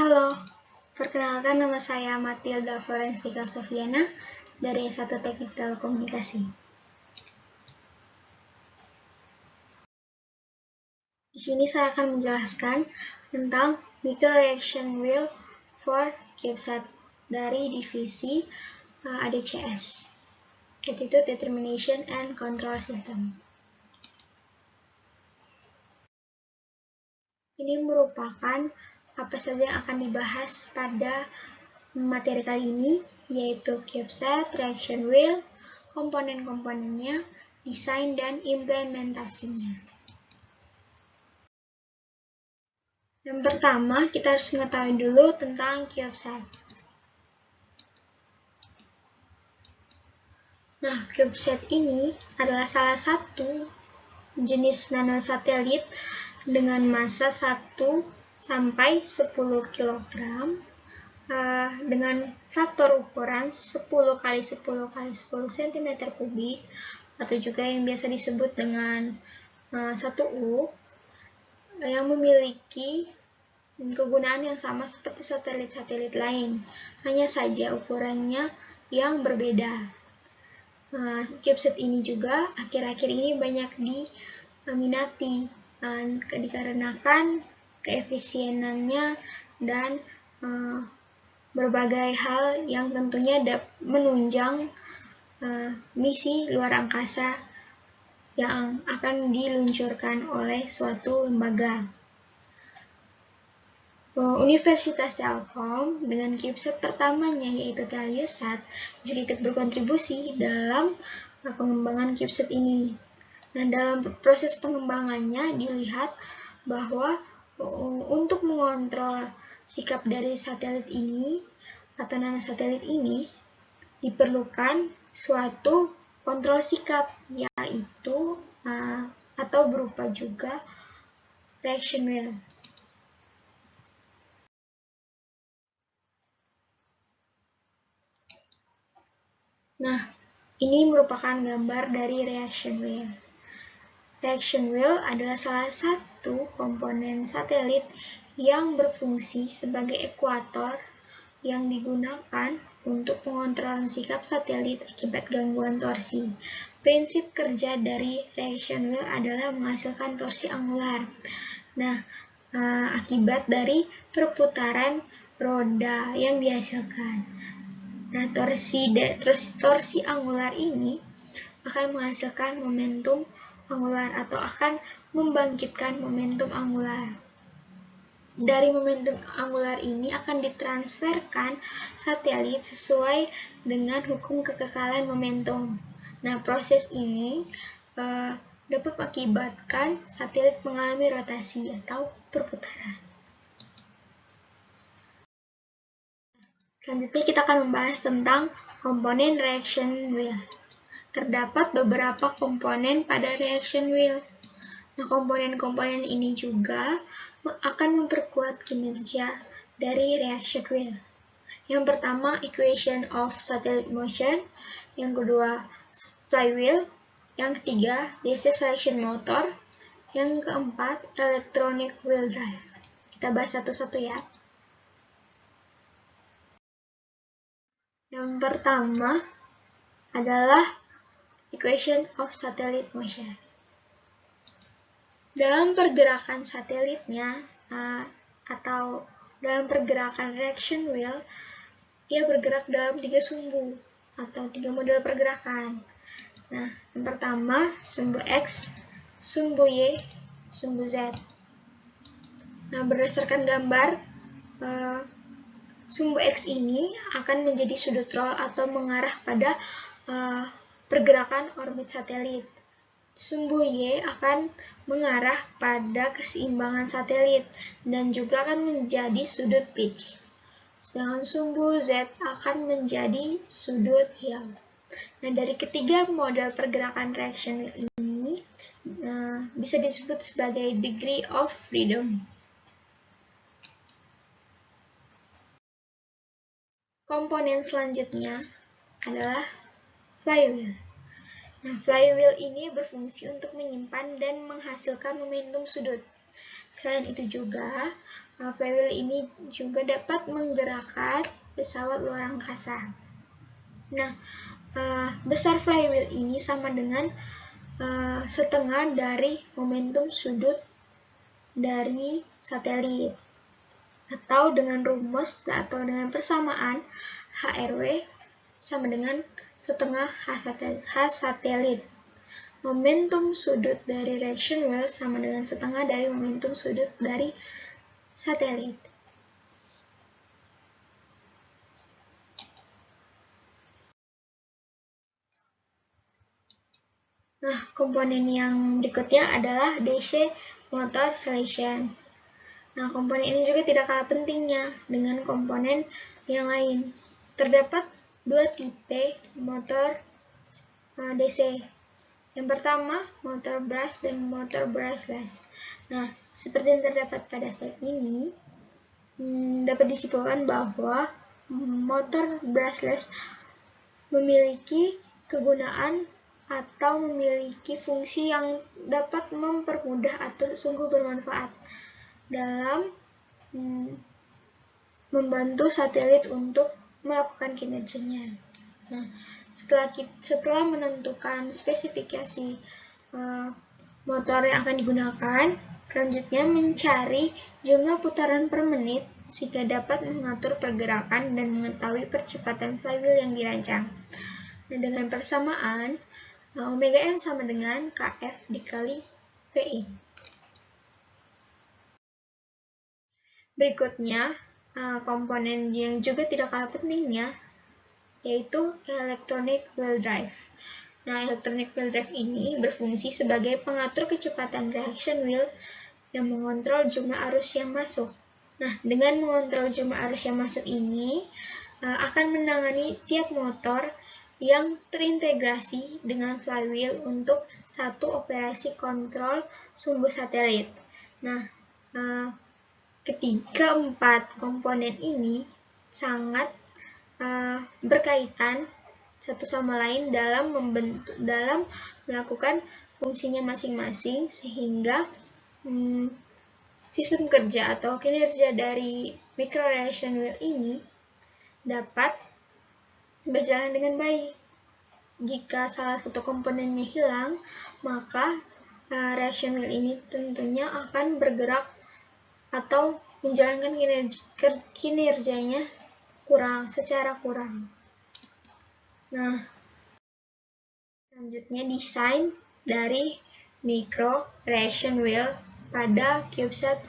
Halo, perkenalkan nama saya Matilda Florensika Sofiana dari S1 Teknik Telekomunikasi. Di sini saya akan menjelaskan tentang Micro Reaction Wheel for CubeSat dari divisi ADCS, Attitude Determination and Control System. Ini merupakan apa saja yang akan dibahas pada materi kali ini, yaitu CubeSat, Reaction Wheel, komponen-komponennya, desain, dan implementasinya. Yang pertama, kita harus mengetahui dulu tentang CubeSat. Nah, CubeSat ini adalah salah satu jenis nanosatelit dengan massa 1 sampai 10 kg dengan faktor ukuran 10 kali 10 kali 10 cm kubik atau juga yang biasa disebut dengan 1U, yang memiliki kegunaan yang sama seperti satelit-satelit lain, hanya saja ukurannya yang berbeda. CubeSat ini juga akhir-akhir ini banyak diminati dikarenakan keefisienannya dan berbagai hal yang tentunya menunjang misi luar angkasa yang akan diluncurkan oleh suatu lembaga. Universitas Telkom dengan CubeSat pertamanya yaitu Telviasat juga ikut berkontribusi dalam pengembangan CubeSat ini. Nah, dalam proses pengembangannya dilihat bahwa untuk mengontrol sikap dari satelit ini atau nanosatelit ini diperlukan suatu kontrol sikap, yaitu atau berupa juga reaction wheel. Nah, ini merupakan gambar dari reaction wheel. Reaction wheel adalah salah satu komponen satelit yang berfungsi sebagai ekuator yang digunakan untuk pengontrolan sikap satelit akibat gangguan torsi. Prinsip kerja dari reaction wheel adalah menghasilkan torsi angular. Nah, akibat dari perputaran roda yang dihasilkan. Nah, torsi angular ini akan menghasilkan momentum angular atau akan membangkitkan momentum angular. Dari momentum angular ini akan ditransferkan satelit sesuai dengan hukum kekekalan momentum. Nah, proses ini dapat mengakibatkan satelit mengalami rotasi atau perputaran. Selanjutnya kita akan membahas tentang komponen reaction wheel. Terdapat beberapa komponen pada reaction wheel. Nah, komponen-komponen ini juga akan memperkuat kinerja dari reaction wheel. Yang pertama, equation of satellite motion. Yang kedua, flywheel. Yang ketiga, DC selection motor. Yang keempat, electronic wheel drive. Kita bahas satu-satu ya. Yang pertama adalah equation of satellite motion. Dalam pergerakan satelitnya atau dalam pergerakan reaction wheel, ia bergerak dalam 3 sumbu atau 3 model pergerakan. Nah, yang pertama sumbu X, sumbu Y, sumbu Z. Nah, berdasarkan gambar, sumbu X ini akan menjadi sudut roll atau mengarah pada pergerakan orbit satelit. Sumbu Y akan mengarah pada keseimbangan satelit dan juga akan menjadi sudut pitch. Sedangkan sumbu Z akan menjadi sudut heel. Nah, dari ketiga model pergerakan reaction wheel ini bisa disebut sebagai degree of freedom. Komponen selanjutnya adalah flywheel. Nah, flywheel ini berfungsi untuk menyimpan dan menghasilkan momentum sudut. Selain itu juga, flywheel ini juga dapat menggerakkan pesawat luar angkasa. Nah, besar flywheel ini sama dengan setengah dari momentum sudut dari satelit. Atau dengan rumus atau dengan persamaan HRW sama dengan setengah H satelit. Momentum sudut dari reaction wheel sama dengan setengah dari momentum sudut dari satelit. Nah, komponen yang berikutnya adalah DC motor selection. Nah, komponen ini juga tidak kalah pentingnya dengan komponen yang lain. Terdapat dua tipe motor DC. Yang pertama, motor brush dan motor brushless. Nah, seperti yang terdapat pada slide ini, dapat disimpulkan bahwa motor brushless memiliki kegunaan atau memiliki fungsi yang dapat mempermudah atau sungguh bermanfaat dalam membantu satelit untuk melakukan kinerjanya. Nah, setelah menentukan spesifikasi motor yang akan digunakan, selanjutnya mencari jumlah putaran per menit sehingga dapat mengatur pergerakan dan mengetahui percepatan flywheel yang dirancang. Nah, dengan persamaan, omega m sama dengan Kf dikali Vi. Berikutnya, komponen yang juga tidak kalah pentingnya, yaitu electronic wheel drive. Nah, electronic wheel drive ini berfungsi sebagai pengatur kecepatan reaction wheel yang mengontrol jumlah arus yang masuk. Nah, dengan mengontrol jumlah arus yang masuk ini, akan menangani tiap motor yang terintegrasi dengan flywheel untuk satu operasi kontrol sumbu satelit. Nah, ketiga empat komponen ini sangat berkaitan satu sama lain dalam melakukan fungsinya masing-masing, sehingga sistem kerja atau kinerja dari micro reaction wheel ini dapat berjalan dengan baik. Jika salah satu komponennya hilang, maka reaction wheel ini tentunya akan bergerak atau menjalankan kinerjanya secara kurang. Nah, selanjutnya desain dari micro reaction wheel pada CubeSat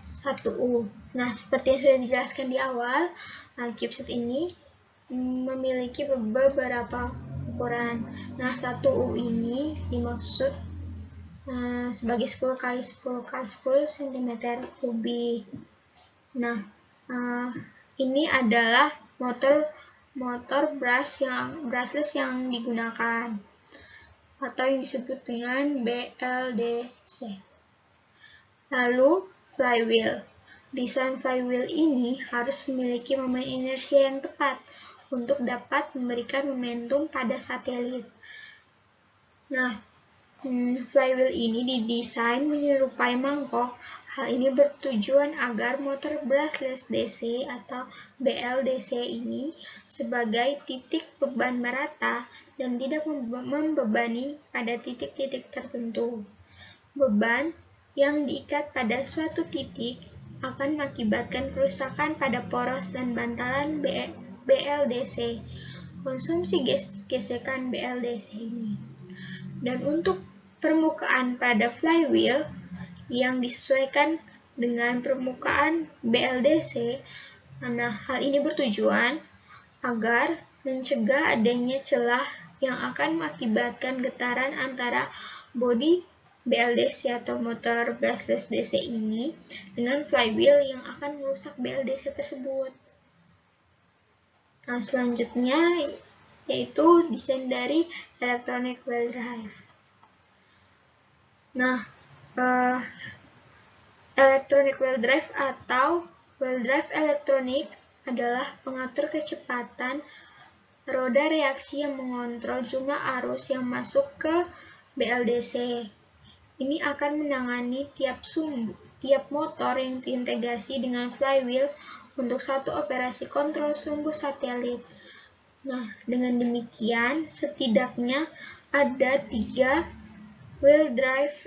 1U. Nah, seperti yang sudah dijelaskan di awal, CubeSat ini memiliki beberapa ukuran. Nah, 1U ini dimaksud sebagai 10 x 10 x 10 cm kubik. Nah, ini adalah motor brushless yang digunakan atau yang disebut dengan BLDC. Lalu flywheel. Desain flywheel ini harus memiliki momen inersia yang tepat untuk dapat memberikan momentum pada satelit. Nah, flywheel ini didesain menyerupai mangkok. Hal ini bertujuan agar motor brushless DC atau BLDC ini sebagai titik beban merata dan tidak membebani pada titik-titik tertentu. Beban yang diikat pada suatu titik akan mengakibatkan kerusakan pada poros dan bantalan BLDC. Konsumsi gesekan BLDC ini. Dan untuk permukaan pada flywheel yang disesuaikan dengan permukaan BLDC, nah hal ini bertujuan agar mencegah adanya celah yang akan mengakibatkan getaran antara bodi BLDC atau motor brushless DC ini dengan flywheel yang akan merusak BLDC tersebut. Nah, selanjutnya yaitu desain dari electronic wheel drive. Nah, electronic wheel drive atau wheel drive elektronik adalah pengatur kecepatan roda reaksi yang mengontrol jumlah arus yang masuk ke BLDC. Ini akan menangani tiap sumbu tiap motor yang terintegrasi dengan flywheel untuk satu operasi kontrol sumbu satelit. Nah, dengan demikian, setidaknya ada 3 wheel drive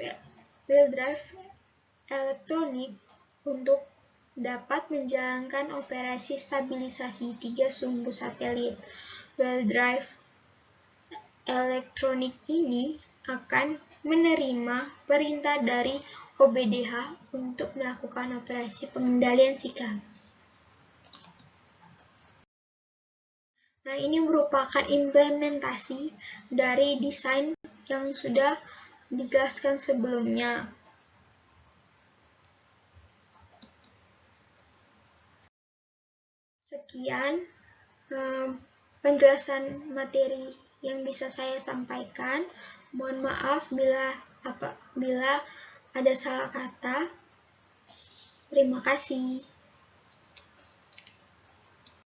elektronik untuk dapat menjalankan operasi stabilisasi 3 sumbu satelit. Wheel drive elektronik ini akan menerima perintah dari OBDH untuk melakukan operasi pengendalian sikap. Nah, ini merupakan implementasi dari desain yang sudah dijelaskan sebelumnya. Sekian penjelasan materi yang bisa saya sampaikan. Mohon maaf bila ada salah kata. Terima kasih.